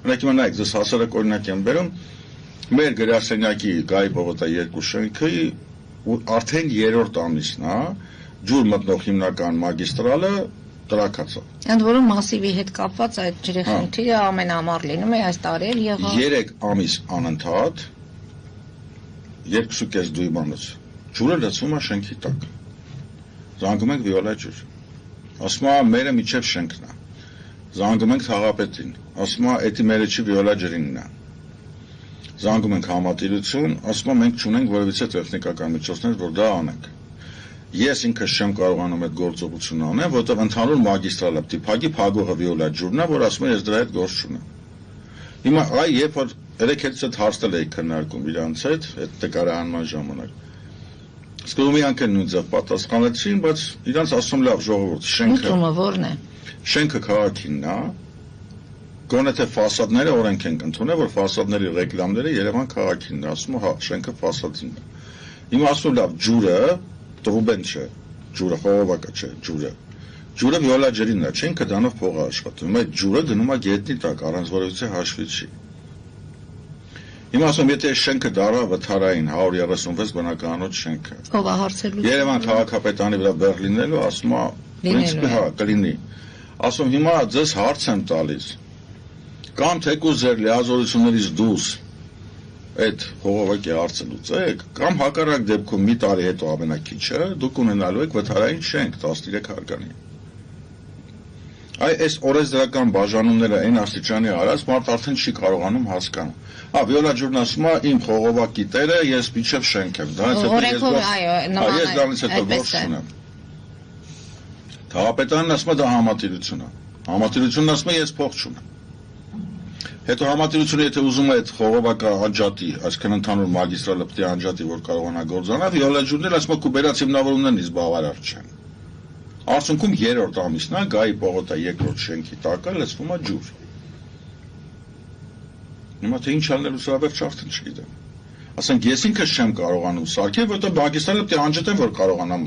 Օրինակ հիմա նայեք, ձեզ հասարակ օրինակ եմ բերում, մեր գրասենյակի Գայի պողոտա 2 շենքը արդեն 3-րդ ամիսն է, ջուր մտնող հիմնական մագիստրալը տրաքած է։ Ընդ որում մասիվի հետ կապված այդ ջրի խնդիրը ամենամառ լինում է այս տարել եղավ 3 ամիս անընդհատ 2.5 դույմանոց ջուրը լցվում է շենքի տակ։ Զանգում ենք վիոլա ջուր։ Ասում է մերը միջև շենքն է։ Զանգում ենք թաղապետին, ասում է էդի մերը չի վիոլա ջրինն է։ Զանգում ենք համատիրություն, ասում է մենք չունենք որևիցե տեխնիկական միջոցներ, որ դա անենք։ Ես ինքս չեմ կարողանում այդ գործողությունը անեմ, որտեղ ընդհանուր մագիստրալը պիտի փակի, փակողը վիոլա ջուրն է, որ ասում է ես դրա հետ գործ չունեմ։ Հիմա այ երբ որ երեքից այդ հարցել էի քննարկում իրանց հետ, այդ նկարահանման ժամանակ։ Սկզբում իրանք են նույն ձև պատասխանեցին, բայց իրանց ասում լավ ժողովուրդ, շենքը ո՞րն է։ Շենքը քաղաքինն է, գոնե թե ֆասադները օրենք են ընդունել, որ ֆասադների ռեկլամները Երևան քաղաքինն է, ասում հա, շենքը ֆասադին է։ Հիմա ասում լավ ջուրը Տրուբեն չէ, ջուրը խողովակը չէ, ջուրը վիոլա ջրինն է, չեն կդանով փող աշխատում, այդ ջուրը գնում է գետնի տակ, առանց որևիցե հաշվի չի։ Հիմա ասում, եթե շենքը դառա վթարային 136 բնակարանոց շենքը։ Ով է հարցելու։ Երևան քաղաքապետարանի վրա բեռ լինելու, ասում է, պրինցիպի հա, կլինի։ Ասում հիմա ձեզ հարց եմ տալիս։ Կամ թեկուզ ձեր լիազորություններից դուրս այդ խողովակի հարցը լուծեք, կամ հակառակ դեպքում մի տարի հետո ամենակիչը դուք ունենալու եք վթարային շենք 13 հարկանի։ Այ այս օրենսդրական բաժանումները այն աստիճանի արած մարդ արդեն չի կարողանում հասկանալ։ Հա, վիոլա ջուրն ասում է իմ խողովակի տերը ես միջև շենք եմ, դրանից հետո գործ չունեմ։ Թաղապետարանն ասում է դա համատիրություն է։ Համատիրությունն ասում է ես փող չունեմ։ Հետո համատիրությունը եթե ուզում է այդ խողովակը անջատի, այսինքն ընդհանուր մագիստրալը պետք է անջատի, որ կարողանա գործանալ, վիոլա ջուրն էլ ասում է կուբերացիվ հիմնավորումներն իսկ բավարար չեն։ Արդյունքում 3-րդ ամիսն է Գայի պողոտա 2-րդ շենքի տակը լցվում է ջուր։ Հիմա թե ինչ անելու սա վերջ արդեն չգիտեմ։ Ասենք ես ինքս չեմ կարողանում սարքել, որտեղ մագիստրալը պետք է անջատեմ, որ կարողանամ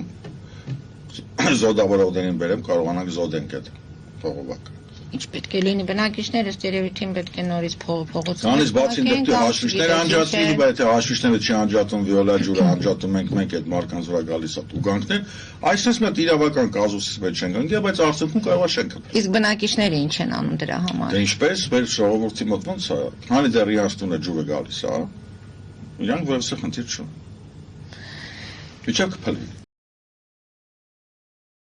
զոդավորողներին բերեմ, կարողանանք զոդենք այդ խողովակը։ Ինչ պետք է լինի բնակիչները ըստ երևույթին պետք է նորից փողոցը։ Դրանից բացի պետք է հաշվիչները անջատվի, բայց եթե հաշվիչները չի անջատում, վիոլա ջուրը անջատում մենք այդ մարկանց վրա գալիս է ուղանքներ, այսպես մեծ իրավական կազուսից մեջ չեն գնա, բայց արդյունքում կարող է շենքը։ Իսկ բնակիչները ինչ են անում դրա համար։ Դե ինչպես մեր ժողովրդի մոտ ոնց է, քանի դեռ իրանց տունը ջուրը գալիս է, իրանք որևէ խնդիր չունեն։ Իչափ կփլվի։